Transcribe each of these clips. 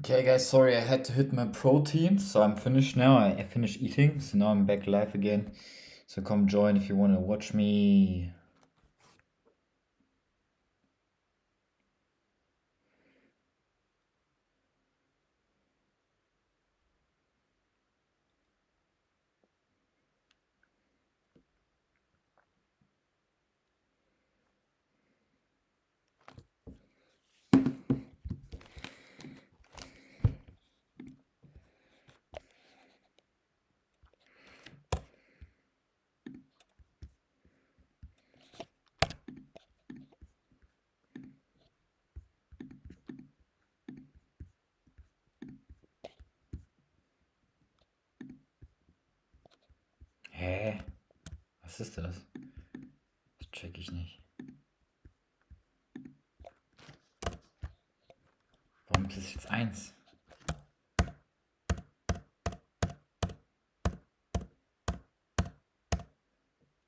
Okay, guys, sorry, I had to hit my protein, so I'm finished now. I finished eating, so now I'm back live again. So come join if you want to watch me. Hä? Was ist das? Das check ich nicht. Warum ist das jetzt 1?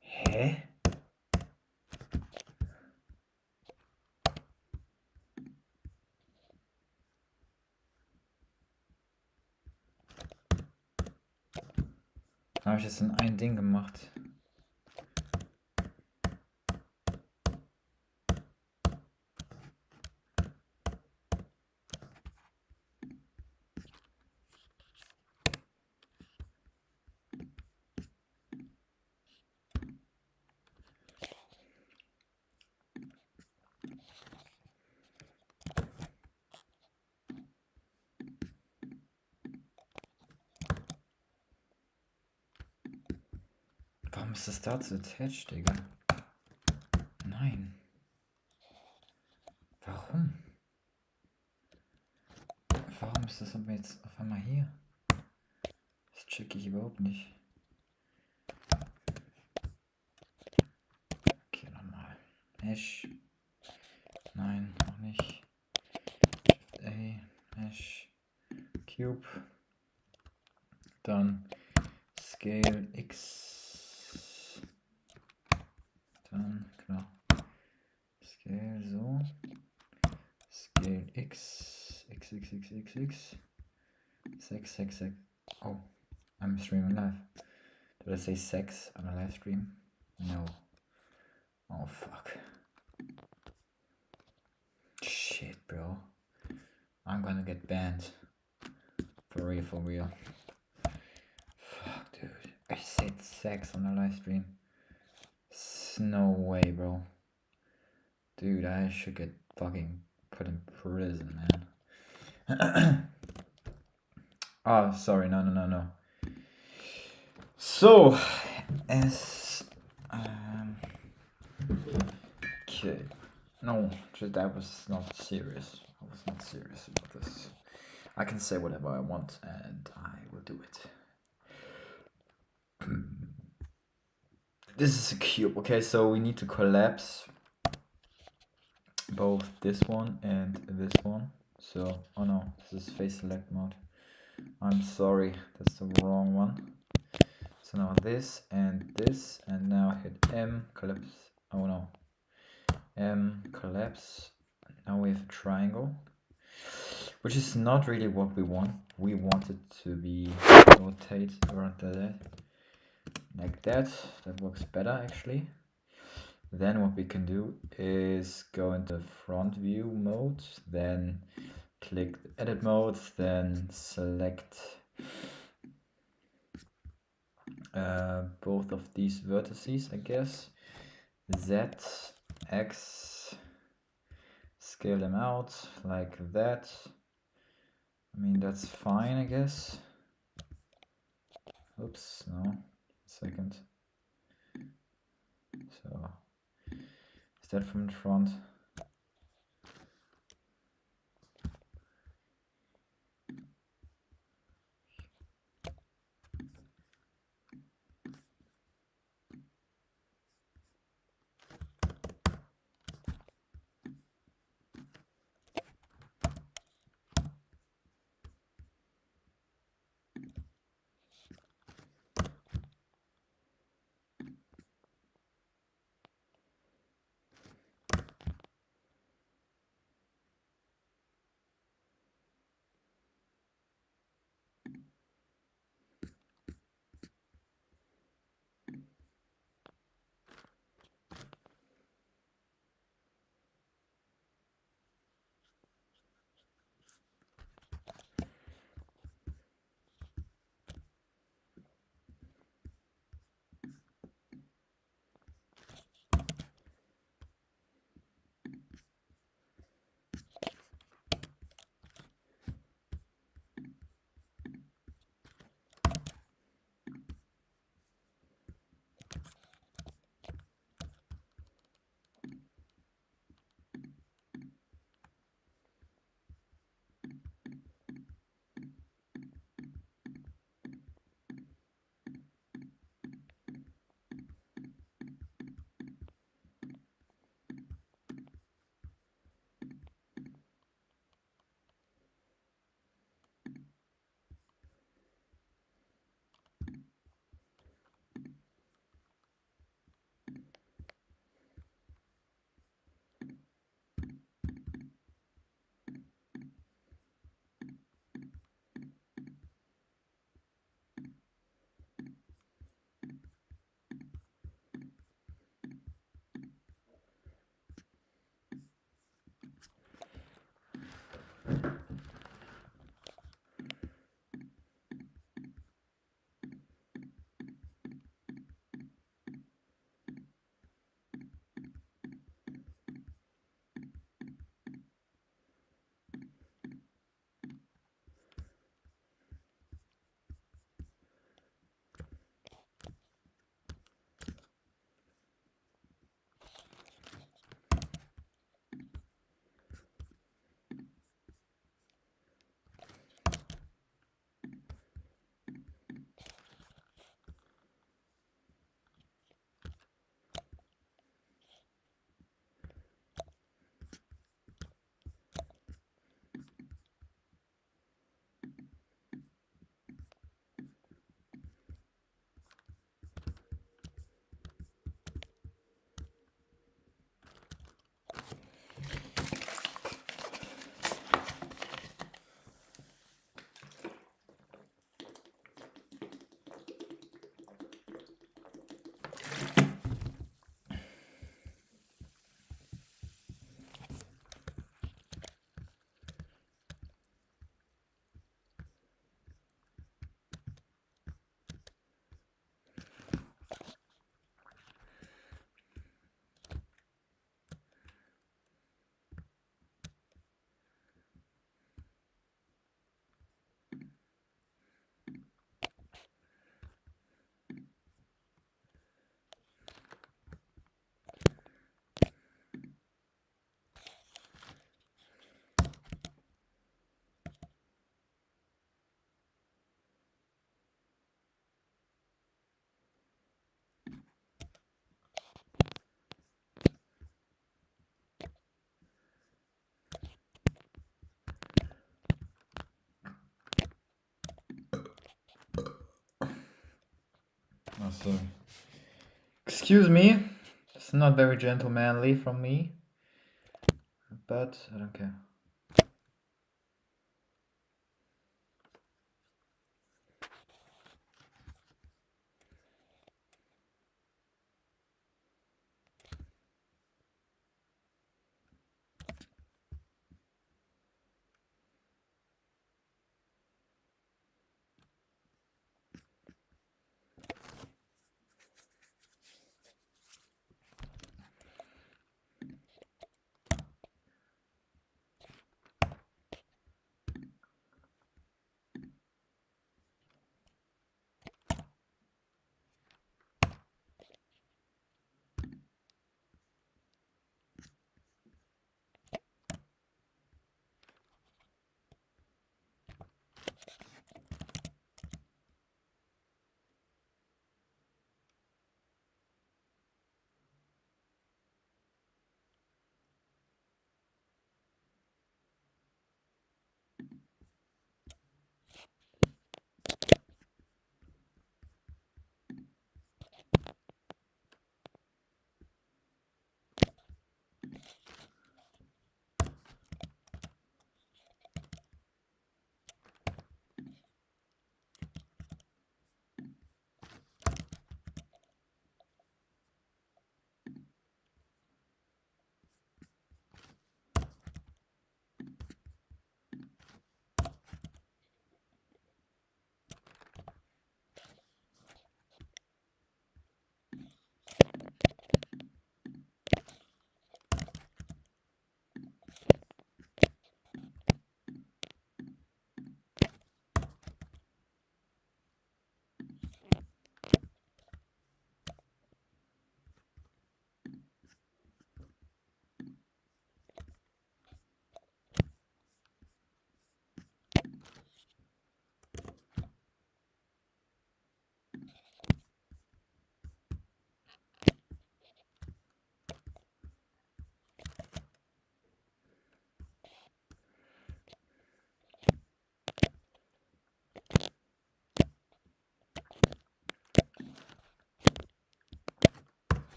Hä? Warum habe ich das in ein Ding gemacht? Warum ist das dazu attached, Digga? Nein. Warum? Warum ist das aber jetzt auf einmal hier? Das check ich überhaupt nicht. Okay, nochmal. Hash. Nein, noch nicht. A, Hash, Cube. Dann Scale X. Dann, genau. Scale so. Scale X. X, X, X, X, X. 6, 6, 6. Oh, I'm streaming live. Did I say 6 on a live stream? No. Oh, fuck. Shit, bro. I'm gonna get banned. For real, for real. Fuck, dude. I said 6 on a live stream. No way, bro. Dude, I should get fucking put in prison, man. Oh, sorry, no. So, as okay, no, that was not serious. I was not serious about this. I can say whatever I want, and I will do it. This is a cube. Okay, so we need to collapse both this one and this one. So, oh no, this is face select mode. I'm sorry, that's the wrong one. So now this, and now hit M, collapse. Oh no, M, collapse. Now we have a triangle, which is not really what we want. We want it to be rotate around that, like that. That works better actually. Then what we can do is go into front view mode, then click edit mode, then select both of these vertices, I guess. Z, X, scale them out like that. I mean, that's fine, I guess. Oops, no, second. So, is that from the front? sorry. Excuse me. It's not very gentlemanly from me. But I don't care.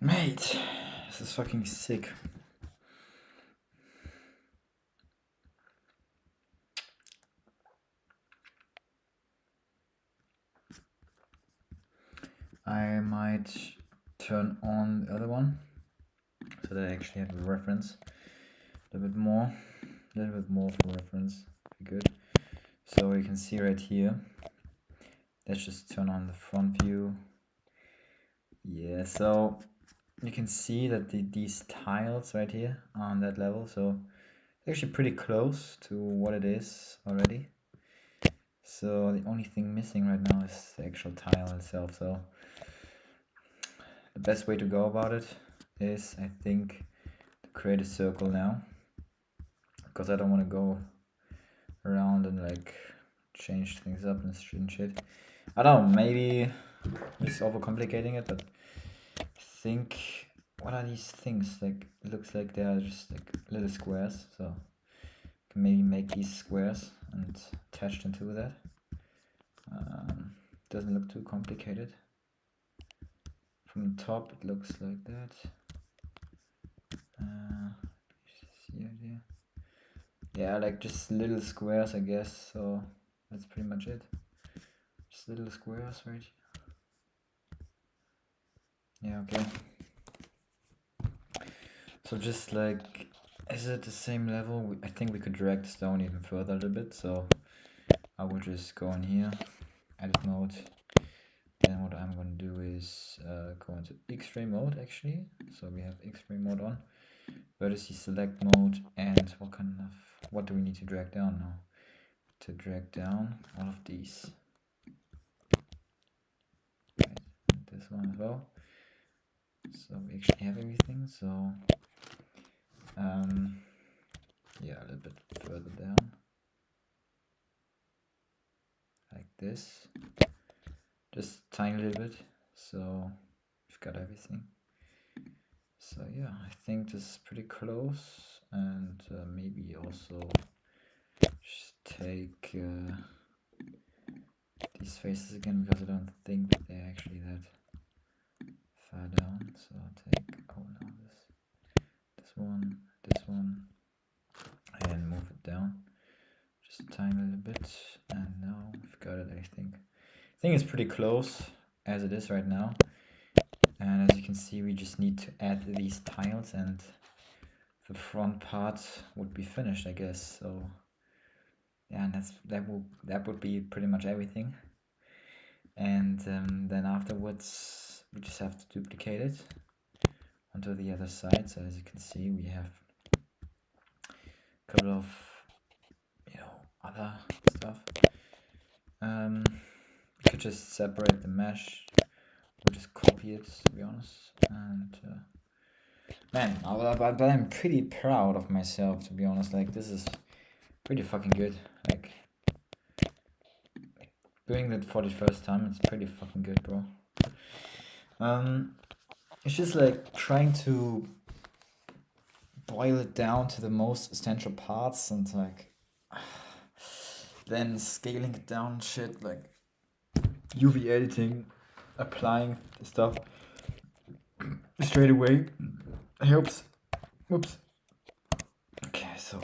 Mate, this is fucking sick. I might turn on the other one so that I actually have a reference. A little bit more for reference. Be good. So you can see right here. Let's just turn on the front view. Yeah, so you can see that these tiles right here are on that level, so it's actually pretty close to what it is already. So the only thing missing right now is the actual tile itself. So the best way to go about it is, I think, to create a circle now, because I don't want to go around and like change things up and shit. I don't know, maybe it's overcomplicating it, but I think, what are these things? Like, it looks like they are just like little squares, so I can maybe make these squares and attach them to that. Doesn't look too complicated. From the top it looks like that. See idea. Yeah, like just little squares, I guess, so that's pretty much it. Just little squares right here. Yeah, okay. So just like, is it the same level? I think we could drag this down even further a little bit, so I will just go in here, edit mode. Then what I'm going to do is go into X-ray mode actually. So we have X-ray mode on, vertice select mode, and what do we need to drag down now? To drag down all of these. Right, and this one as well. So we actually have everything. So yeah, a little bit further down, like this, just tiny little bit. So we've got everything. So yeah, I think this is pretty close, and maybe also just take these faces again, because I don't think that they're actually that far down. So I'll take this one, and move it down just a tiny little bit, and now we've got it. I think it's pretty close as it is right now. And as you can see, we just need to add these tiles and the front part would be finished, I guess. So yeah, and that would be pretty much everything. And then afterwards we just have to duplicate it onto the other side. So as you can see, we have a couple of other stuff. We could just separate the mesh. We'll just copy it, to be honest. And man, but I'm pretty proud of myself, to be honest. Like, this is pretty fucking good. Like, doing that for the first time, it's pretty fucking good, bro. It's just like trying to boil it down to the most essential parts and like then scaling it down and shit, like UV editing, applying the stuff straight away helps. Oops. Okay, so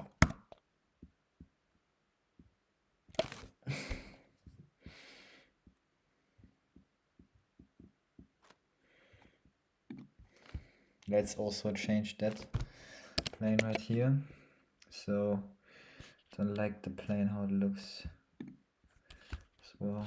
let's also change that plane right here. So don't like the plane how it looks as well.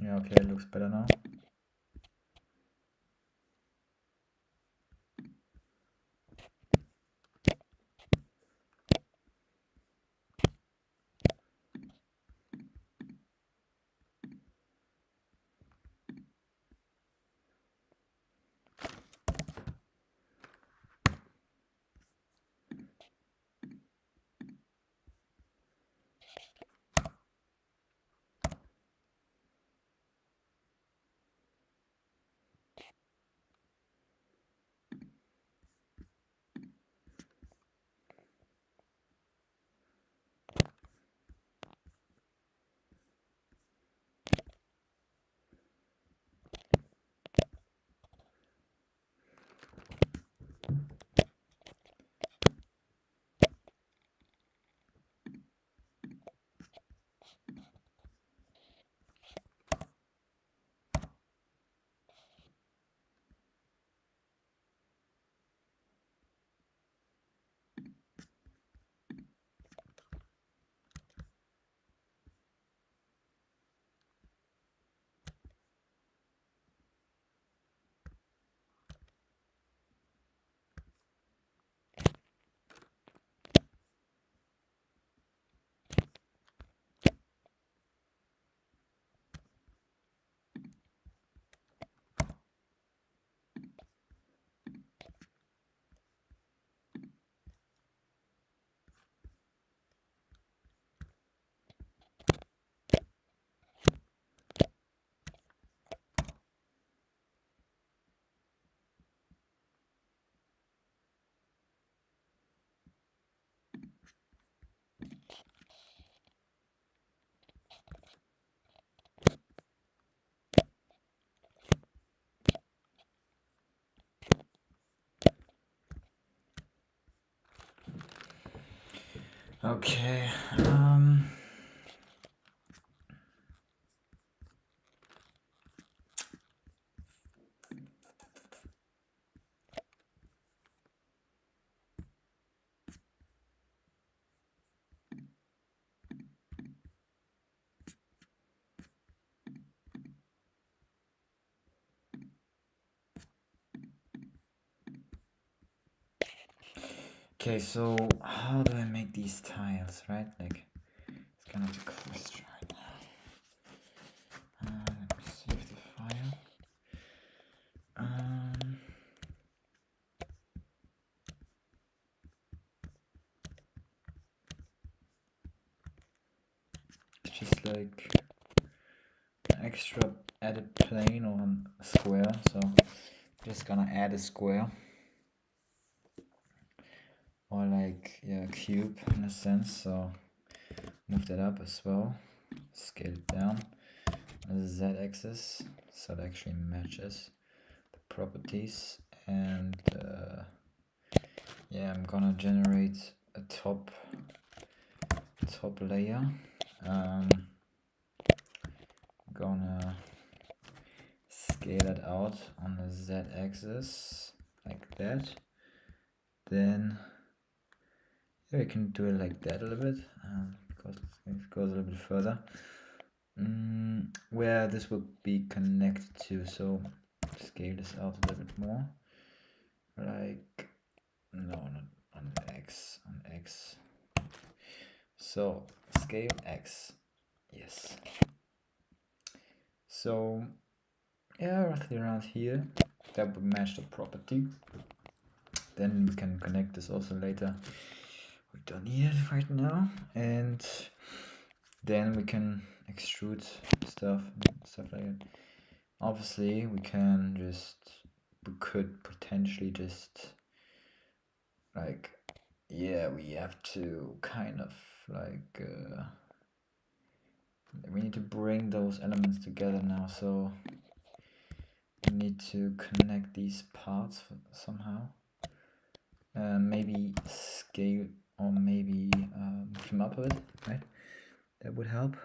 Yeah, okay, it looks better now. Okay, okay, so how do I make these tiles, right? Like, it's kind of a question right now. Let me save the file. It's just like an extra added plane on a square, so I'm just gonna add a square. Or like, yeah, a cube in a sense, so move that up as well, scale it down on the z-axis so it actually matches the properties. And yeah, I'm gonna generate a top layer. Gonna scale it out on the z-axis like that. Then yeah, we can do it like that a little bit because it goes a little bit further. Where this will be connected to, so scale this out a little bit more, like, no, not on X, So scale X, yes. So yeah, roughly around here, that would match the property. Then we can connect this also later. We don't need it right now. And then we can extrude stuff like that. Obviously we could potentially just like, yeah, we have to kind of like we need to bring those elements together now, so we need to connect these parts somehow. Maybe scale, or maybe come up with it, right? That would help.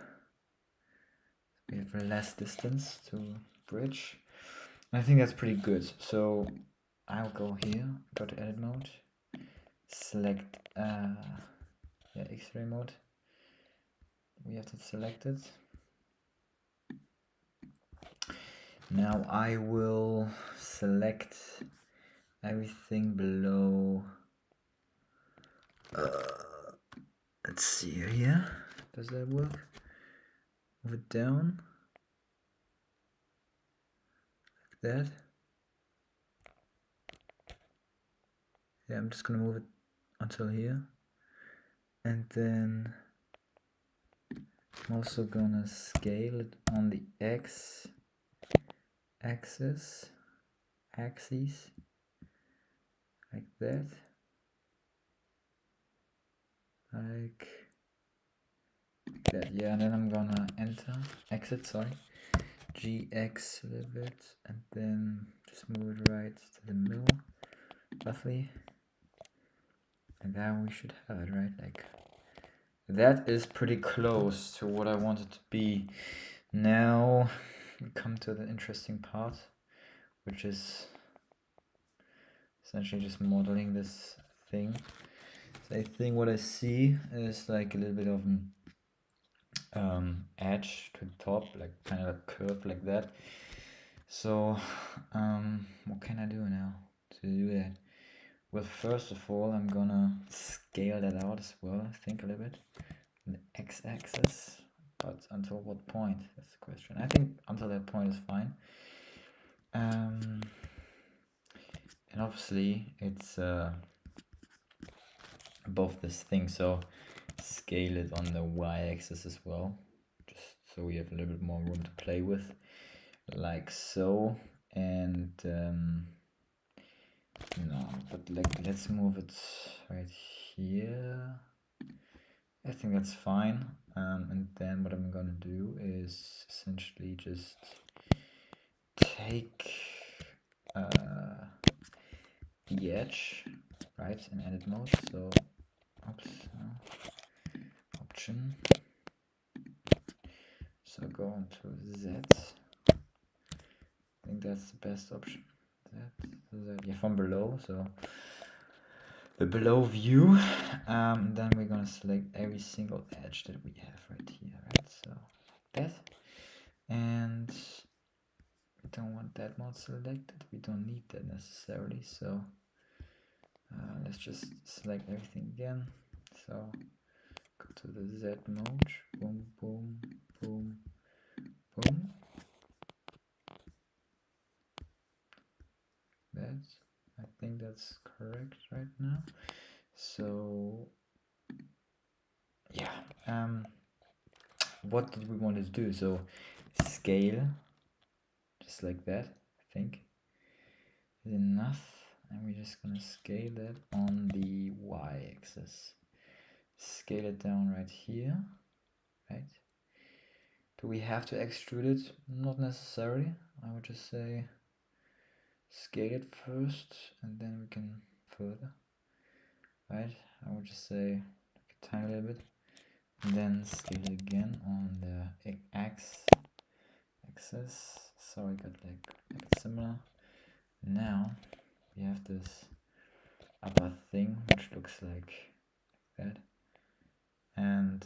We have less distance to bridge. I think that's pretty good. So I'll go here, go to edit mode, select X-ray mode. We have to select it. Now I will select everything below. Let's see here. Does that work? Move it down like that. Yeah, I'm just gonna move it until here, and then I'm also gonna scale it on the axis like that, like that. Yeah, and then I'm gonna exit, GX a little bit, and then just move it right to the middle, roughly. And then we should have it, right? Like, that is pretty close to what I want it to be. Now we come to the interesting part, which is essentially just modeling this thing. So I think what I see is like a little bit of an edge to the top, like kind of a curve like that. So what can I do now to do that? Well, first of all, I'm gonna scale that out as well, I think, a little bit. The x-axis, but until what point? That's the question. I think until that point is fine. And obviously it's above this thing, so scale it on the y-axis as well, just so we have a little bit more room to play with, like so. And no, but like, let's move it right here. I think that's fine. And then what I'm gonna do is essentially just take the edge, right, in edit mode. So option, so go into Z. I think that's the best option. Z, yeah, from below, so the below view. Then we're gonna select every single edge that we have right here, right? So that, and we don't want that mode selected. We don't need that necessarily. So let's just select everything again. So go to the Z mode. Boom, boom, boom, boom. That's, I think that's correct right now. So yeah, what did we want to do? So scale, just like that, I think is enough, and we're just gonna scale that on the y-axis. Scale it down right here, right? Do we have to extrude it? Not necessarily. I would just say scale it first, and then we can further, right? I would just say like a tiny little bit, and then scale it again on the axis. So I got like similar. Now we have this upper thing which looks like that, and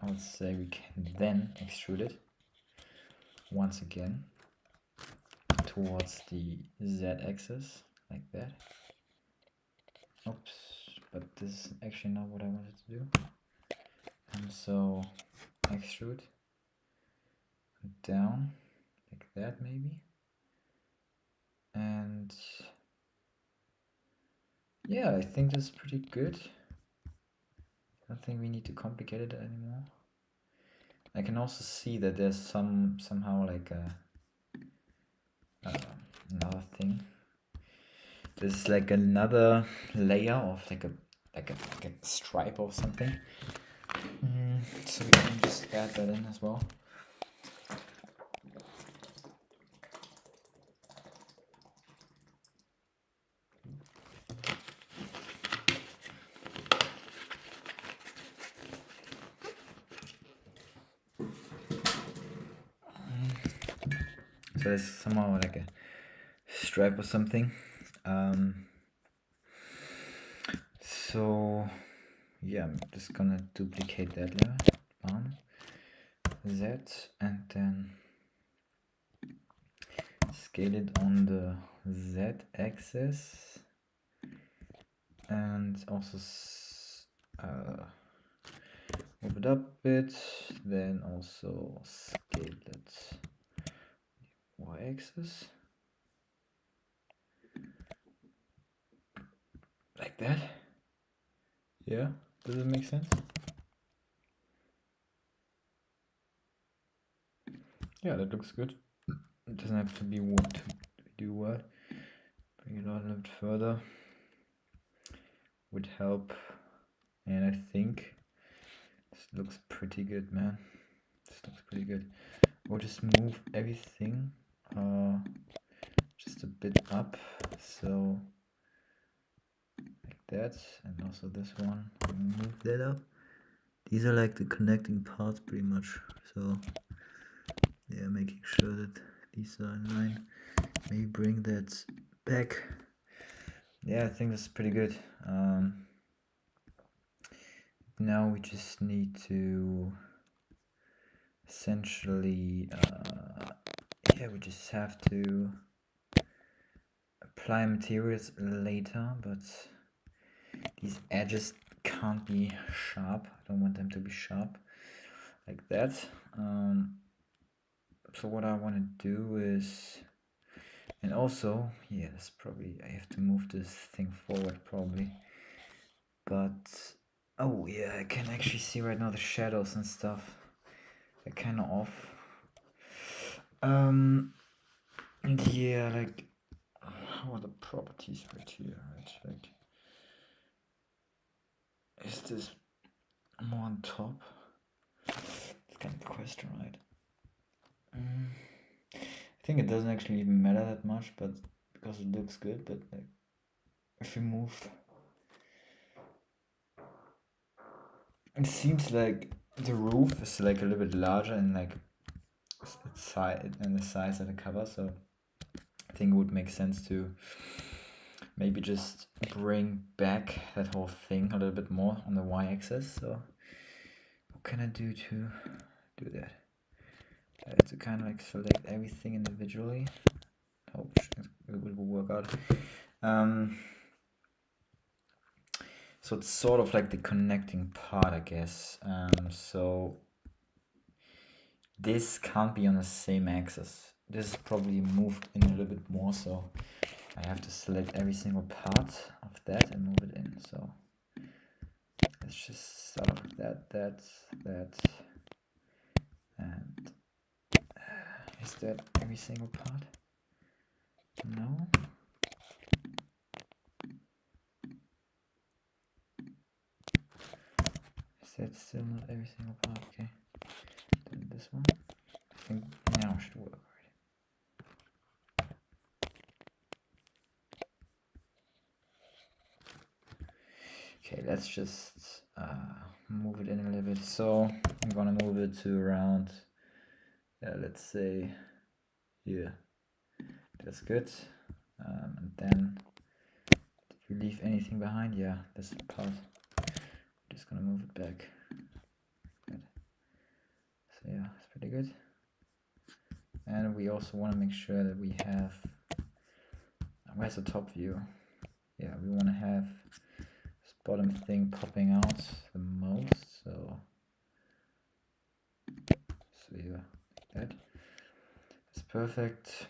I would say we can then extrude it once again towards the z-axis like that. Oops, but this is actually not what I wanted to do. And so extrude down like that maybe. And yeah, I think that's pretty good. I don't think we need to complicate it anymore. I can also see that there's somehow like another thing. This is like another layer of like a stripe or something. So we can just add that in as well. So there's somehow like a stripe or something. So yeah, I'm just gonna duplicate that layer. Z, and then scale it on the Z axis, and also move it up a bit, then also scale it Y axis like that. Yeah, does it make sense? Yeah, that looks good. It doesn't have to be what to do what. Bring it out a little bit further would help, and I think this looks pretty good, man. This looks pretty good. We'll just move everything just a bit up, so like that, and also this one, move that up. These are like the connecting parts pretty much, so yeah, making sure that these are in line. Maybe bring that back. Yeah, I think that's pretty good. Now we just need to essentially yeah, we just have to apply materials later, but these edges can't be sharp. I don't want them to be sharp like that. So what I want to do is, and also, yes, probably I have to move this thing forward probably, but oh yeah, I can actually see right now the shadows and stuff. They're kind of off. Yeah, like how are the properties right here? Right, like is this more on top? It's kind of the question, right? I think it doesn't actually even matter that much, but because it looks good. But like, if we move, it seems like the roof is like a little bit larger and like its size and the size of the cover. So I think it would make sense to maybe just bring back that whole thing a little bit more on the y-axis. So what can I do to do that? I have to kind of like select everything individually. Hope it will work out. So it's sort of like the connecting part, I guess. So this can't be on the same axis. This is probably moved in a little bit more, so I have to select every single part of that and move it in. So let's just start with that, and is that every single part? No. Is that still not every single part? Okay. Then this one. I think now should work. Okay, let's just move it in a little bit. So I'm gonna move it to around, let's say here. That's good. And then, did we leave anything behind? Yeah, this part. Just gonna move it back. Good. So yeah, it's pretty good. And we also want to make sure that we have, where's the top view? Yeah, we want to have this bottom thing popping out the most. So So here, like that. It's perfect.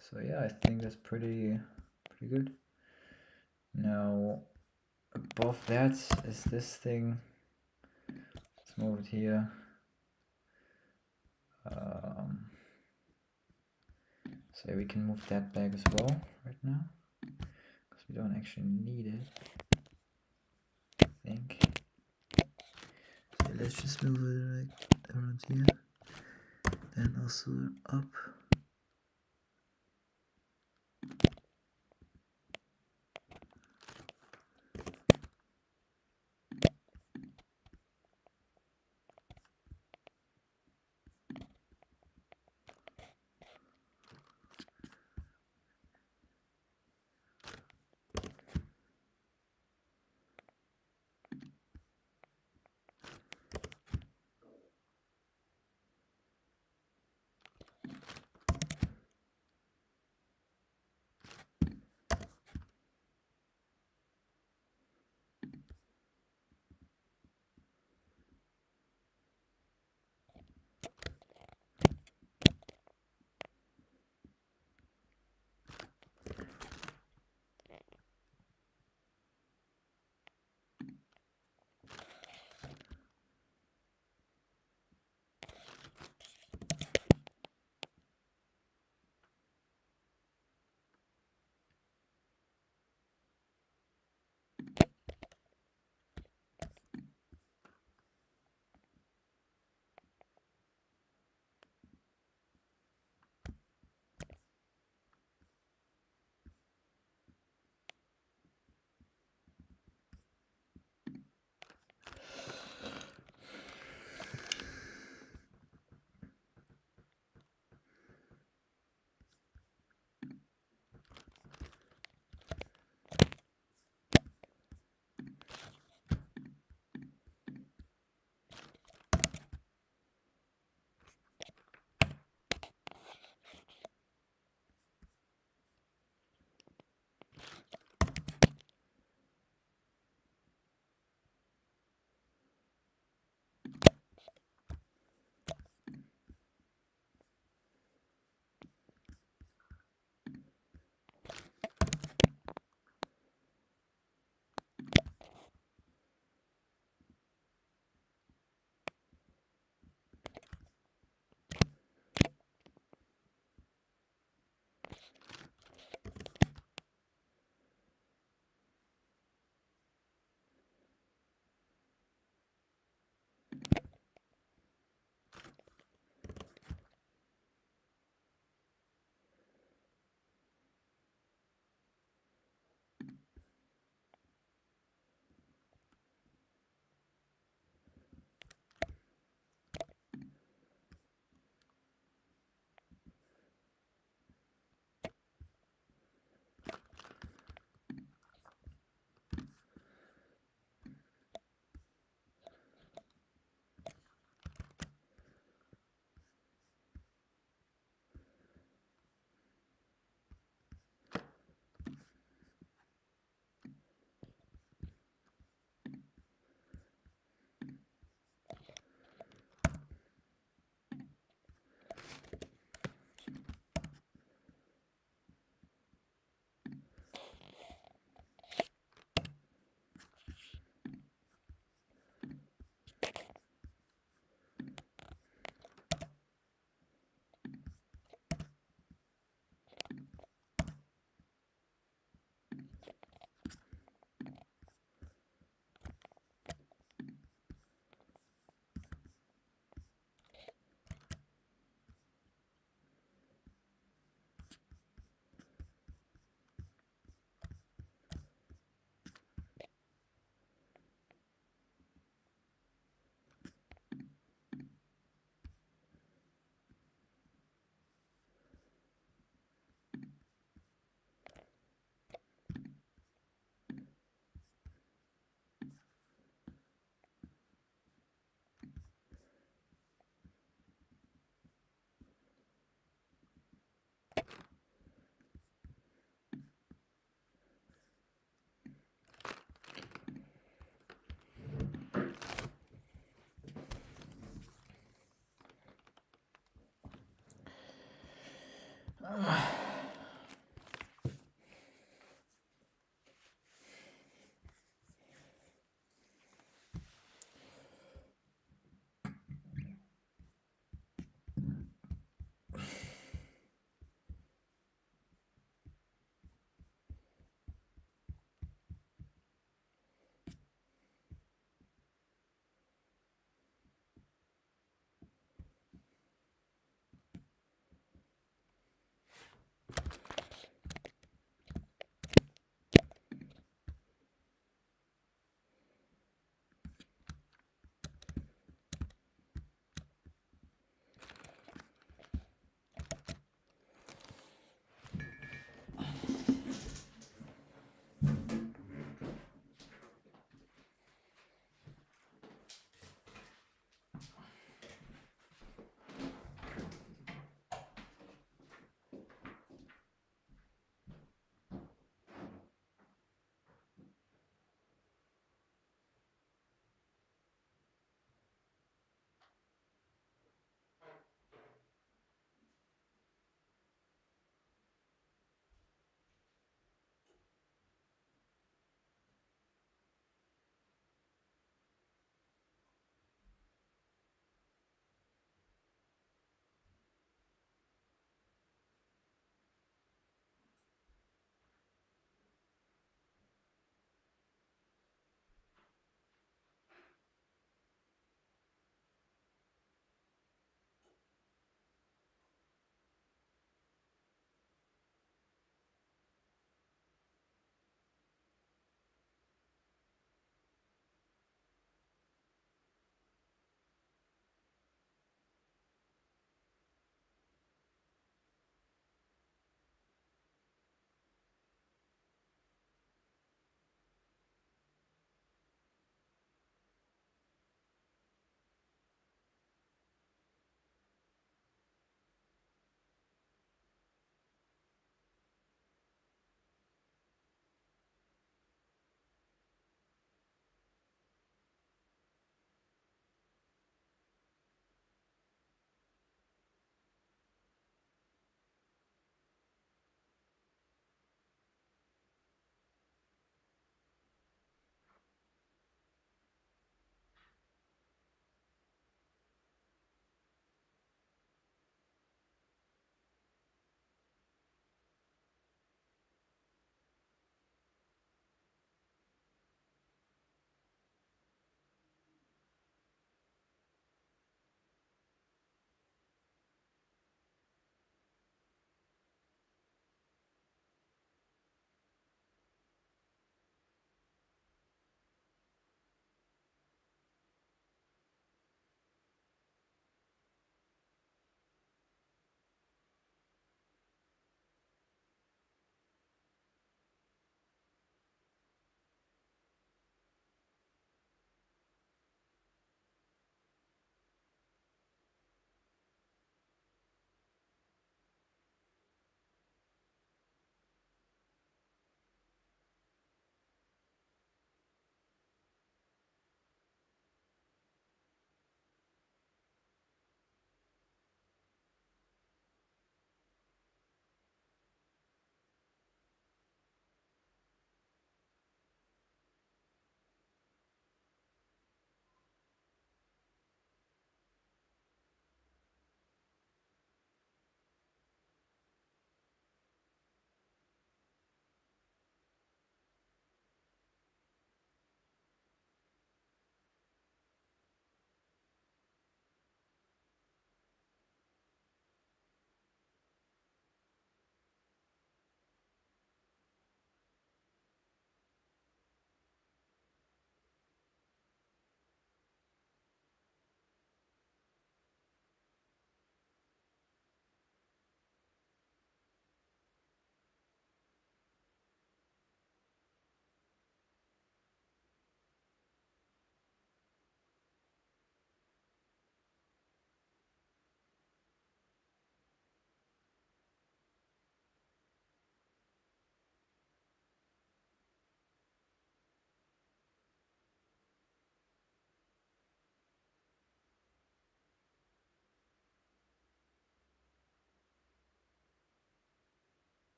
So yeah, I think that's pretty good. Now above that is this thing. Let's move it here. So we can move that back as well right now, because we don't actually need it, I think. So let's just move it like around here, then also up.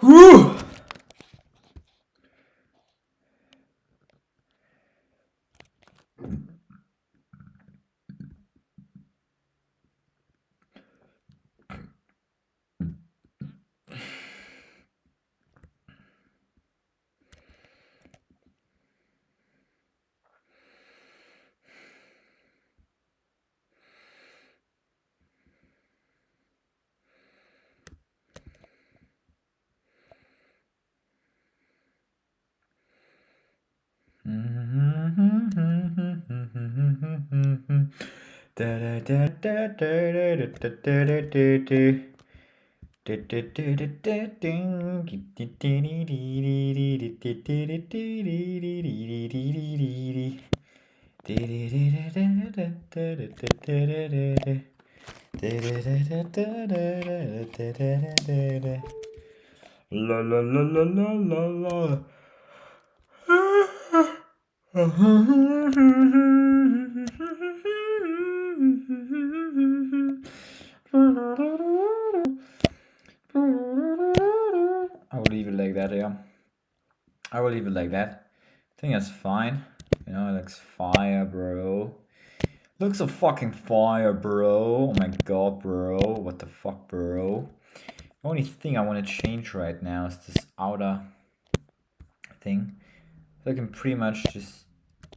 Whew! La la la la la la la. I will leave it like that, yeah. I will leave it like that. I think that's fine. You know, it looks fire, bro. Looks so fucking fire, bro. Oh my god, bro. What the fuck, bro? The only thing I want to change right now is this outer thing. So I can pretty much just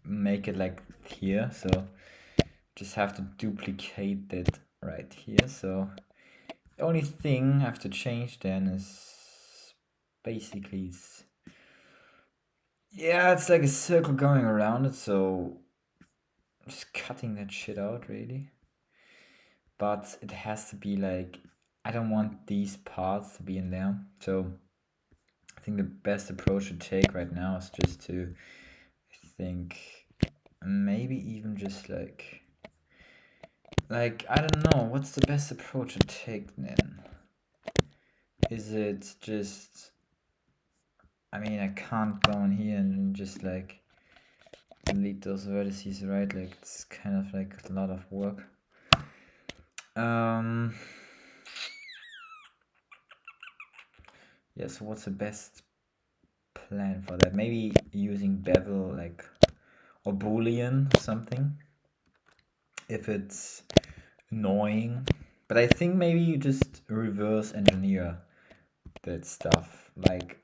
make it like here. So just have to duplicate it right here. So the only thing I have to change then is basically yeah, it's like a circle going around it, so just cutting that shit out really. But it has to be like, I don't want these parts to be in there. So I think the best approach to take right now is just to, I think, maybe even just like I don't know, what's the best approach to take then? Is it just, I mean, I can't go in here and just like delete those vertices, right? Like it's kind of like a lot of work. Yeah, so what's the best plan for that? Maybe using bevel like or boolean or something if it's annoying. But I think maybe you just reverse engineer that stuff. Like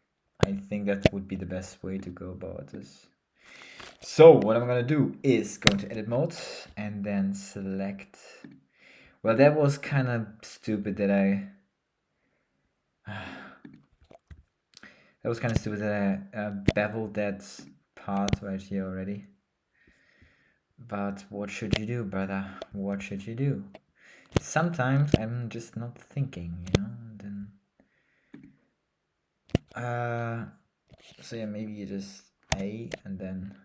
I think that would be the best way to go about this. So what I'm gonna do is go into edit mode and then select. Well, that was kind of stupid that I beveled that part right here already. But what should you do, brother? What should you do? Sometimes I'm just not thinking, you know, and then so yeah, maybe you just A and then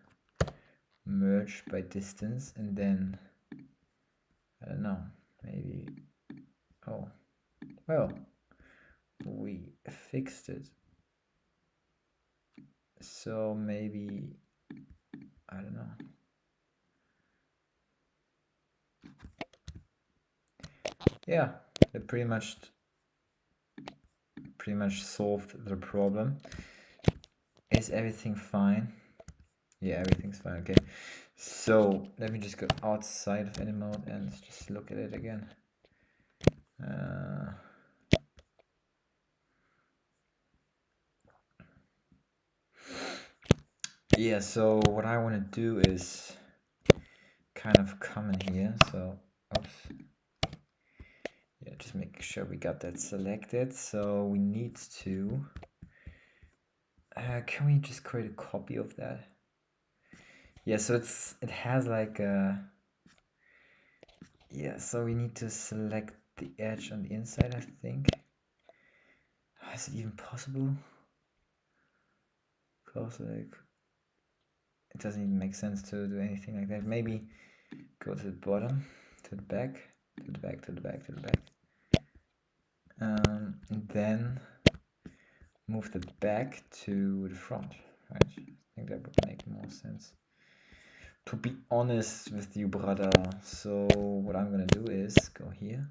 merge by distance and then I don't know, maybe oh well, we fixed it. So maybe I don't know. Yeah, it pretty much solved the problem. Is everything fine? Yeah, everything's fine. Okay, so let me just go outside of edit mode and just look at it again. Yeah, so what I want to do is kind of come in here. So, oops. Yeah, just make sure we got that selected. So we need to. Can we just create a copy of that? Yeah, so it has like a. Yeah, so we need to select the edge on the inside, I think. Is it even possible? Because like it doesn't even make sense to do anything like that. Maybe go to the bottom, to the back, to the back, to the back, to the back. And then move the back to the front, right? I think that would make more sense. To be honest with you, brother, so what I'm gonna do is go here,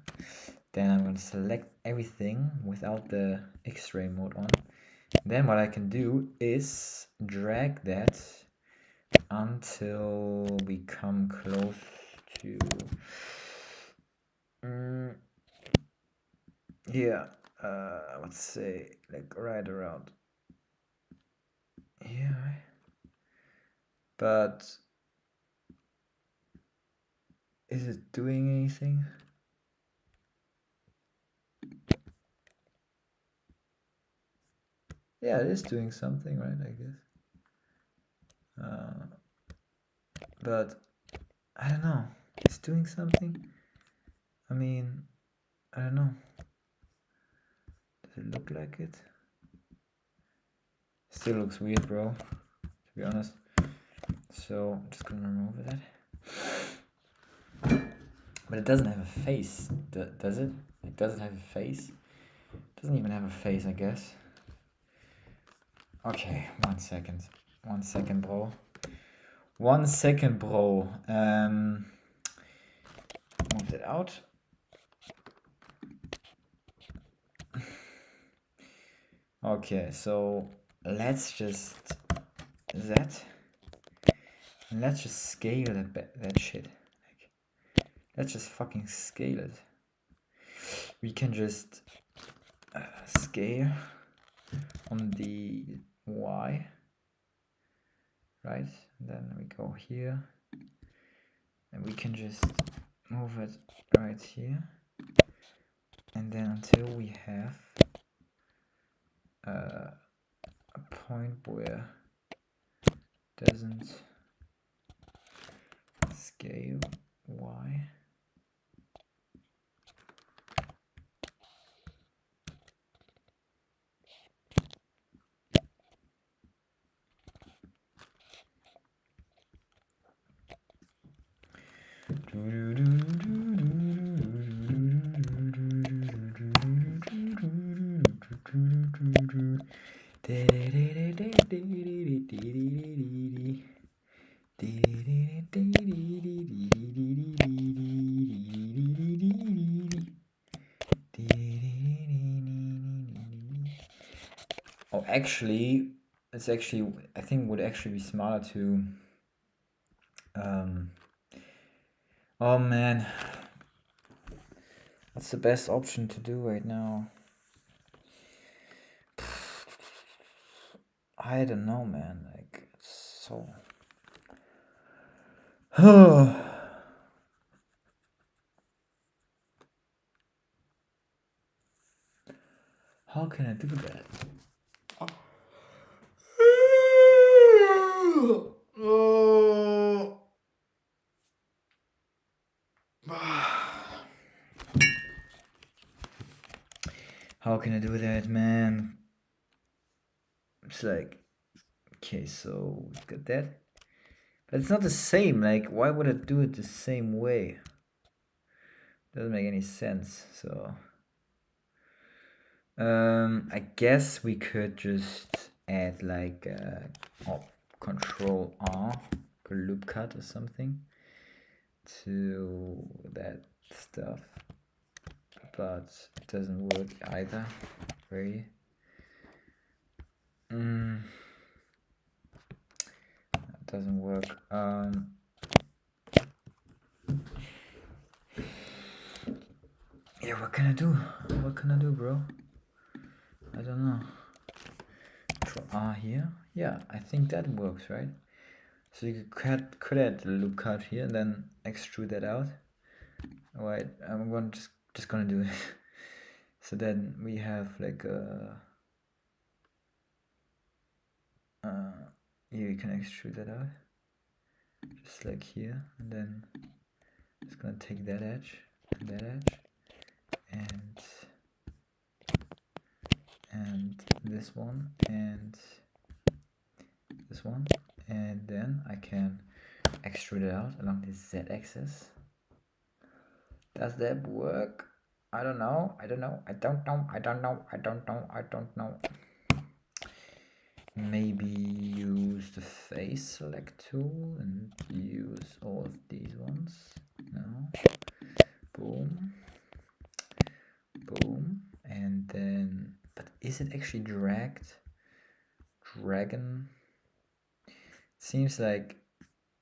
then I'm gonna select everything without the X-ray mode on, Then what I can do is drag that until we come close to yeah, let's say like right around here, right? But is it doing anything? Yeah, it is doing something, right? I guess. But I don't know. It's doing something. I mean, I don't know. Does it look like it? Still looks weird, bro. To be honest. So I'm just gonna remove that. But it doesn't have a face, does it? It doesn't have a face. It doesn't even have a face, I guess. Okay, 1 second. 1 second, bro. 1 second, bro. Move that out. Okay, so let's just let's just scale that shit. Like, let's just fucking scale it. We can just scale on the Y, right? And then we go here, and we can just move it right here, and then until we have a point where it doesn't scale Y. Oh, actually, it's actually, I think would actually be smarter to oh man, what's the best option to do right now? I don't know, man. Like, it's so. How can I do that? How can I do that, man? It's like, okay, so we got that. But it's not the same. Like, why would I do it the same way? Doesn't make any sense. So, I guess we could just add like Control R, a loop cut or something to that stuff, but it doesn't work either. Very. It doesn't work. Yeah, what can I do? What can I do, bro? I don't know. Control R here. Yeah, I think that works, right? So you could add the loop cut here and then extrude that out. Alright, I'm going just gonna do it. So then we have like here you can extrude that out, just like here, and then it's gonna take that edge and that edge and this one and this one, and then I can extrude it out along this z-axis. Does that work? I don't know. Maybe use the face select tool and use all of these ones. No. Boom. Boom. And then, but is it actually dragged? dragon. Seems like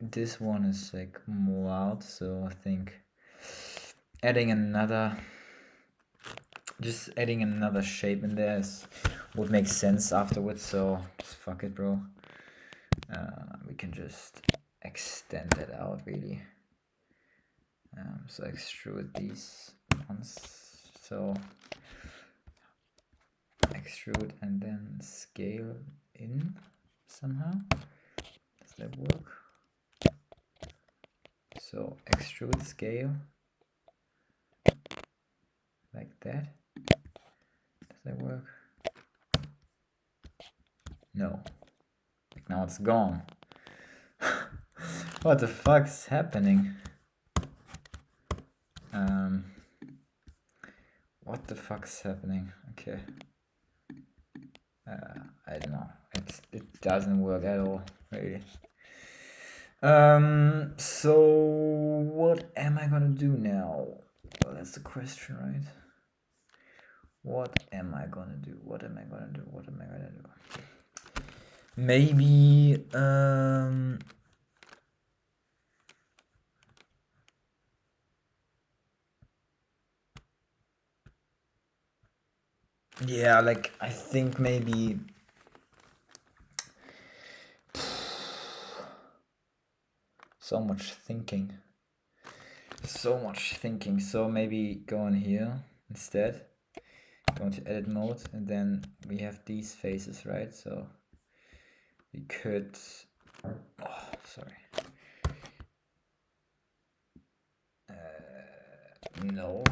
this one is like more out, so I think adding another, just adding another shape in there would make sense afterwards. So just fuck it, bro. We can just extend that out really. So extrude these ones. So extrude and then scale in somehow. Does that work? So extrude scale like that. Does that work? No. Like now it's gone. What the fuck's happening? What the fuck's happening? Okay. I don't know. It doesn't work at all, really. So what am I gonna do now? Well, that's the question, right? What am I gonna do? What am I gonna do? What am I gonna do? Maybe yeah, like I think maybe so much thinking. So much thinking. So maybe go on here instead. Go into edit mode, and then we have these faces, right? So we could sorry. No.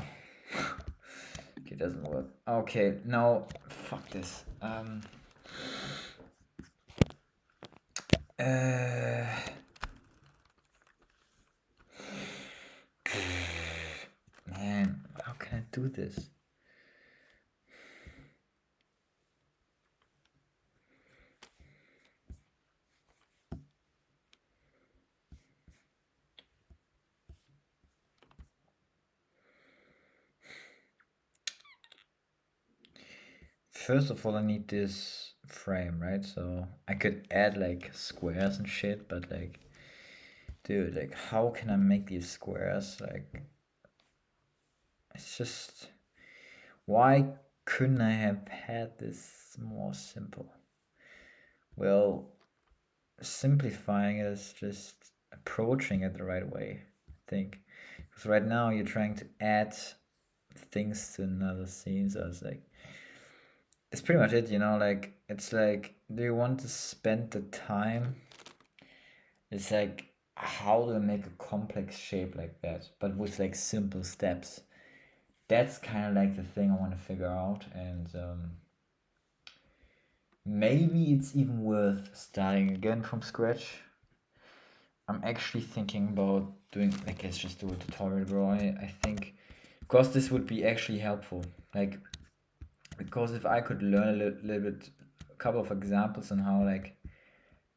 Okay, it doesn't work. Okay, now fuck this. Man, how can I do this? First of all, I need this frame, right? So I could add like squares and shit, but like, dude, like how can I make these squares? Like, it's just, why couldn't I have had this more simple? Well, simplifying it is just approaching it the right way, I think. Because right now you're trying to add things to another scene, so it's like, it's pretty much it, you know, like, it's like, do you want to spend the time? It's like, how do I make a complex shape like that, but with like simple steps? That's kind of like the thing I want to figure out, and maybe it's even worth starting again from scratch. I'm actually thinking about doing, like, let's just do a tutorial, bro. I think, because this would be actually helpful, like, because if I could learn a little bit, a couple of examples on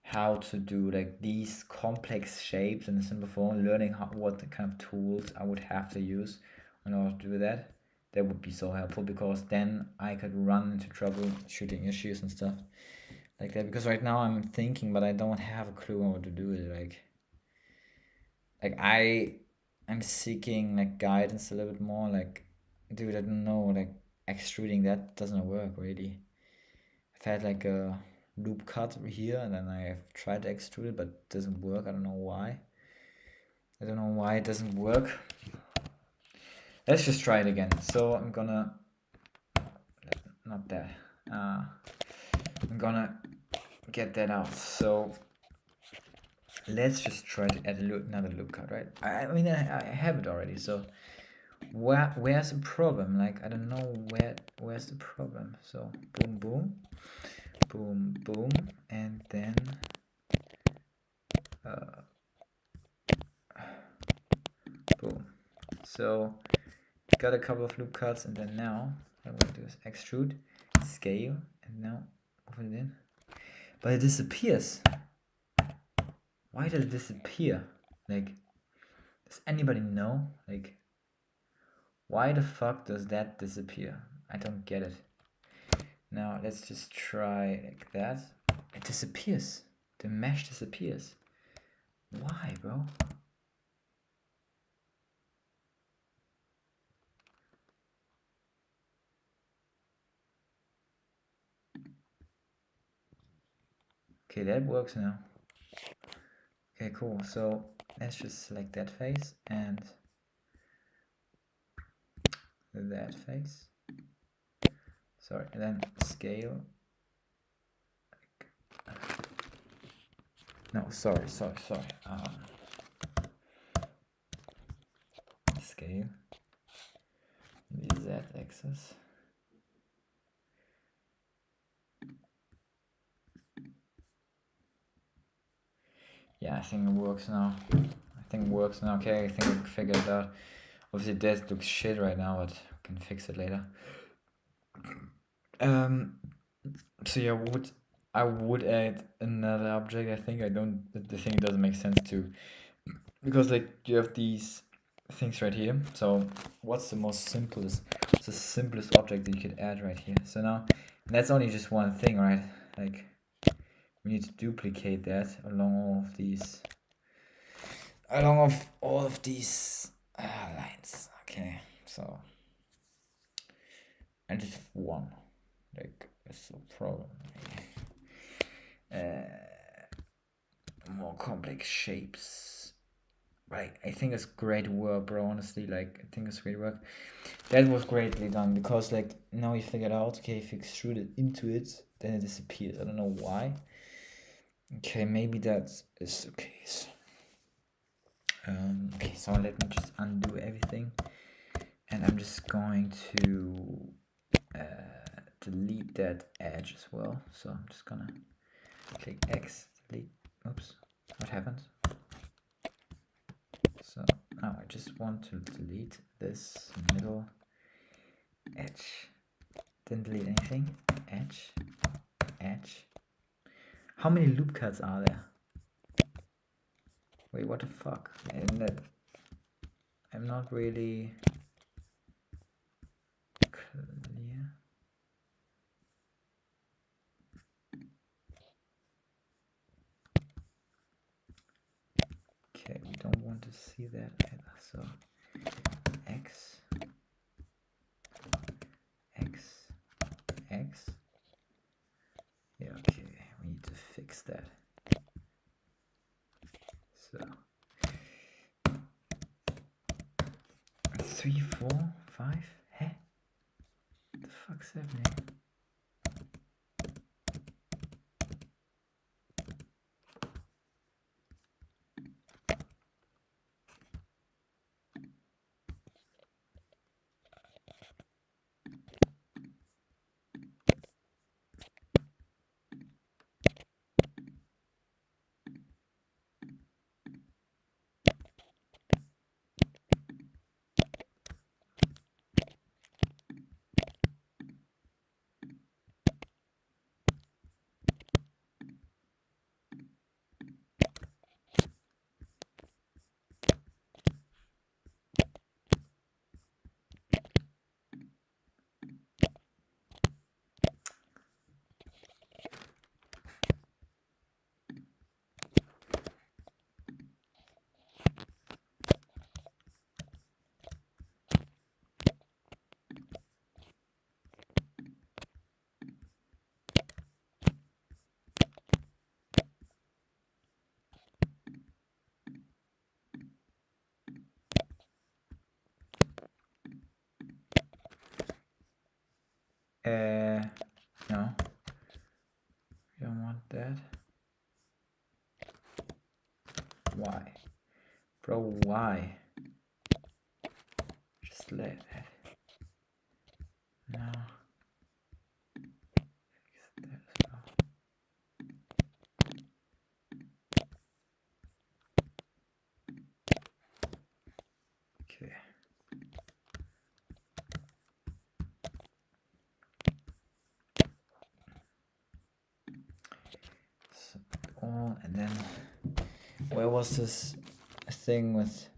how to do like these complex shapes in a simple form, learning what the kind of tools I would have to use in order to do that, that would be so helpful, because then I could run into troubleshooting issues and stuff like that. Because right now I'm thinking, but I don't have a clue on what to do with it. Like I'm seeking like guidance a little bit more. Like, dude, I don't know. Like extruding that doesn't work really. I've had like a loop cut here, and then I have tried to extrude it, but it doesn't work. I don't know why. I don't know why it doesn't work. Let's just try it again. So I'm gonna, not that. I'm gonna get that out. So let's just try to add another loop cut, right? I mean, I have it already. So where's the problem? Like, I don't know where's the problem. So boom, boom, boom, boom, and then boom. So got a couple of loop cuts, and then now what I'm going to do is extrude, scale, and now move it in. But it disappears. Why does it disappear? Like, does anybody know? Like, why the fuck does that disappear? I don't get it. Now let's just try like that. disappears. The mesh disappears. Why, bro? Okay, that works now. Okay, cool. So let's just select that face and that face. Sorry, and then scale. No, sorry. Scale. The z-axis. Yeah, I think it works now. Okay, I think we figured it out. Obviously, that looks shit right now, but we can fix it later. So yeah, I would add another object. I think the thing doesn't make sense to, because like you have these things right here. So what's the simplest object that you could add right here? So now, and that's only just one thing, right? Like we need to duplicate that along all of these lines. Okay, so I just have one. Like that's a problem. More complex shapes. Right, I think it's great work, bro. Honestly, like I think it's great work. That was greatly done because like now we figured out. Okay, if you extrude it into it, then it disappears. I don't know why. Okay, maybe that is the case. Okay, so let me just undo everything, and I'm just going to delete that edge as well. So I'm just gonna click X, delete. Oops, what happened? So now I just want to delete this middle edge. Didn't delete anything. Edge, edge. How many loop cuts are there? Wait, what the fuck? I'm not really clear. Okay, we don't want to see that either. So X, X, X. Yeah, okay, we need to fix that. So 3, 4, 5. Heh? What the fuck's happening? No. We don't want that. Why? Bro, why? Just let it. No. Fix that as well. Okay. So all, and then where was this thing with?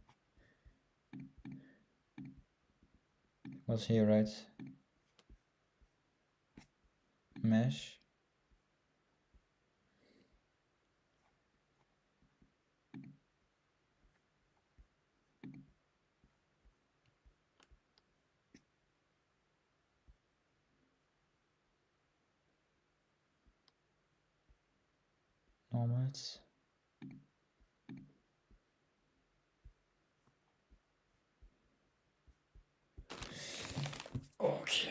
What's here, right? Mesh. normals. Okay.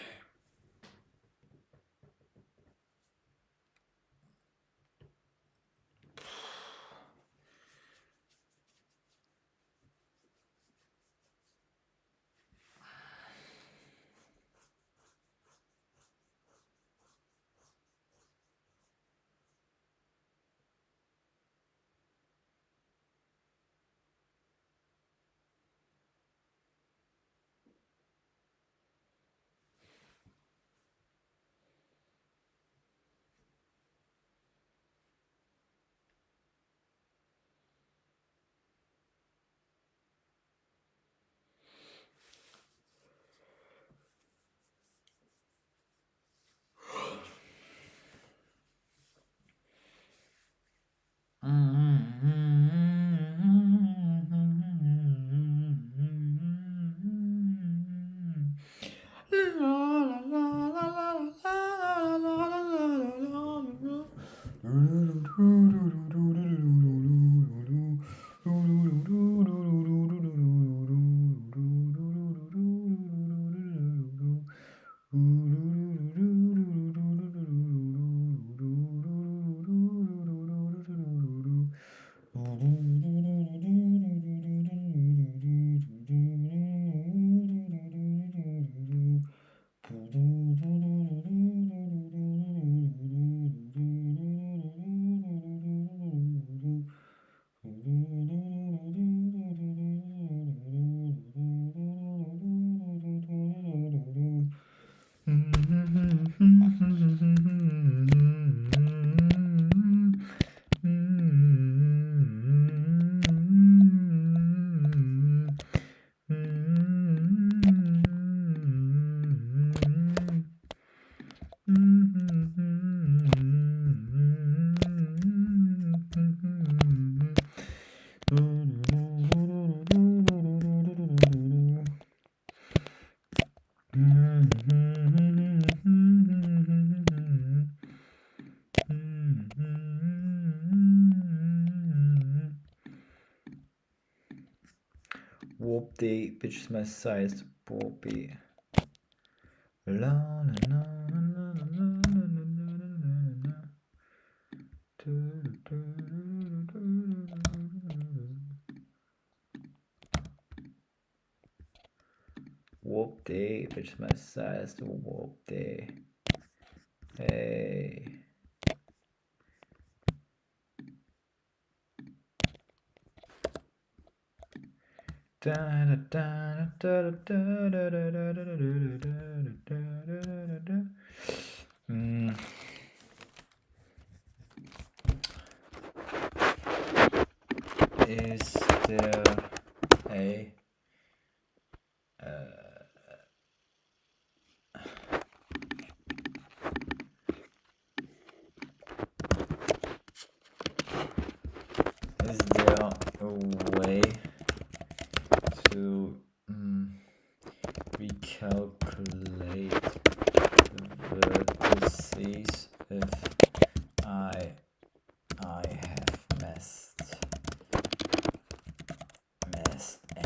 Whoop-dee, bitch is my size. Whoop-dee. La la la la la la la Whoop-dee, bitch is my size. Whoop-dee. Hey. Is there a way to recalculate the vertices if I have messed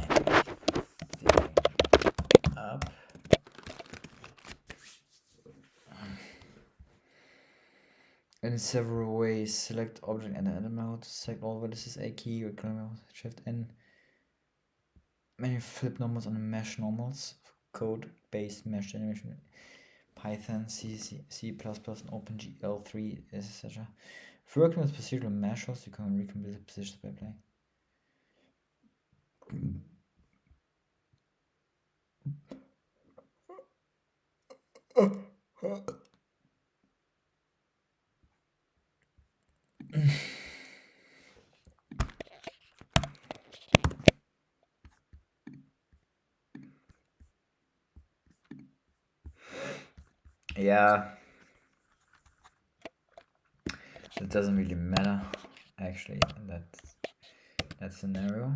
anything up? In several ways, select object and edit mode, select all vertices, A key, Shift N. Many flip normals on mesh normals, code-based mesh animation, Python, C, and OpenGL3, etc. If working with procedural meshes, you can recompose the positions by playing. Yeah, it doesn't really matter actually in that scenario.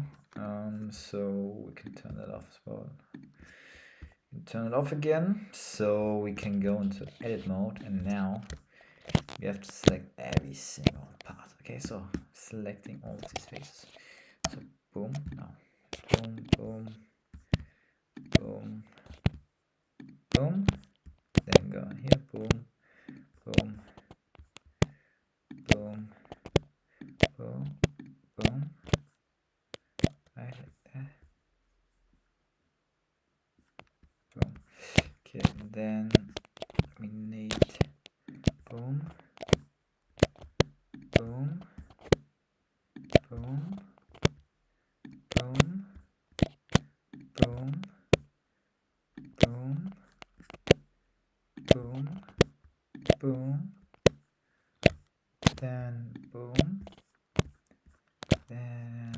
So we can turn that off as well. Turn it off again, so we can go into edit mode, and now we have to select every single part. Okay, so selecting all of these faces. So boom, no, boom, boom, boom, boom. Then go here, boom, boom, boom, boom, boom. Right like that. Boom. Okay, then we need boom, boom, boom, boom, boom, boom, boom, boom, then boom, then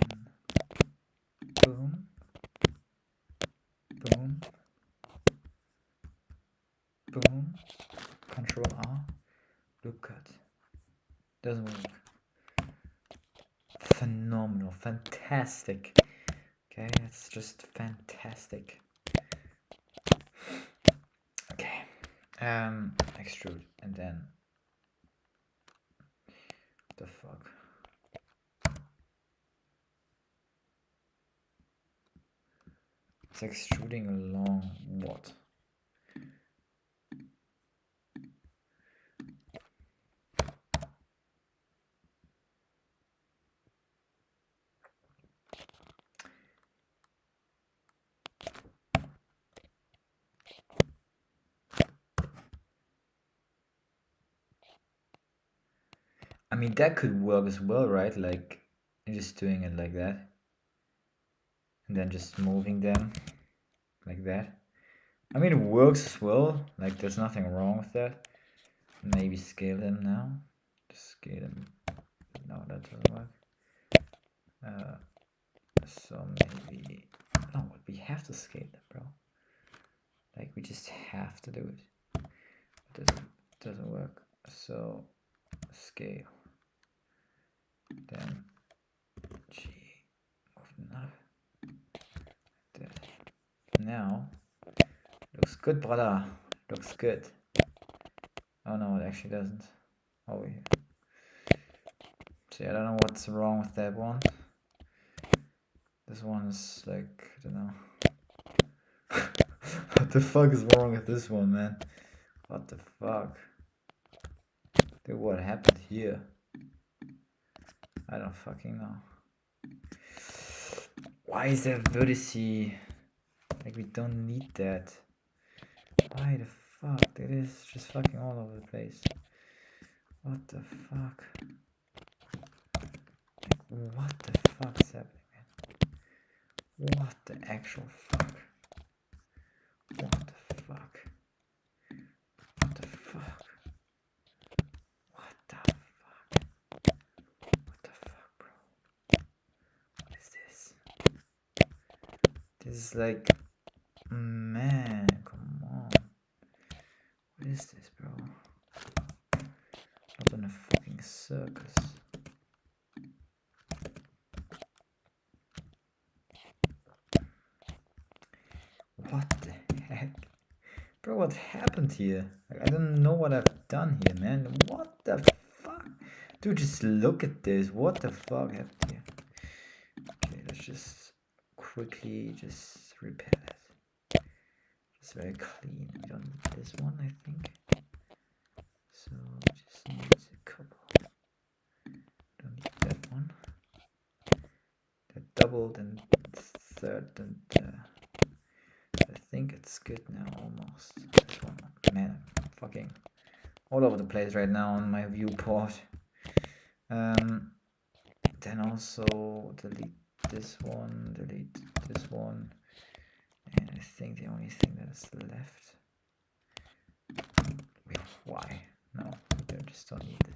boom, boom, boom, Control R, loop cut. Doesn't work. Phenomenal, fantastic. Okay, it's just fantastic. Okay, extrude, and then what the fuck? It's extruding along what? I mean, that could work as well, right? Like, just doing it like that. And then just moving them like that. I mean, it works as well. Like, there's nothing wrong with that. Maybe scale them now. Just scale them. No, that doesn't work. So maybe... No, we have to scale them, bro. Like, we just have to do it. It doesn't work. So, scale. Then, G. Move them up. That. Now, looks good, brother. Looks good. Oh no, it actually doesn't. Oh yeah. See, I don't know what's wrong with that one. This one is like, I don't know. What the fuck is wrong with this one, man? What the fuck? Dude, what happened here? I don't fucking know. Why is there vertice? Like, we don't need that. Why the fuck? That is just fucking all over the place. What the fuck? Like, what the fuck is happening, man? What the actual fuck? What the fuck? What the fuck? What the fuck? What the fuck, bro? What is this? This is like... Man, come on. What is this, bro? Not in a fucking circus. What the heck? Bro, what happened here? Like, I don't know what I've done here, man. What the fuck? Dude, just look at this. What the fuck happened here? Okay, let's just quickly just repair that. Just very clean. We don't need this one, I think. So, just needs a couple. Don't need that one. That doubled and third and I think it's good now, almost. This one, man, I'm fucking all over the place right now on my viewport. Then also delete this one, delete this one, and I think the only thing that is left. Wait, why? No, we just don't need it.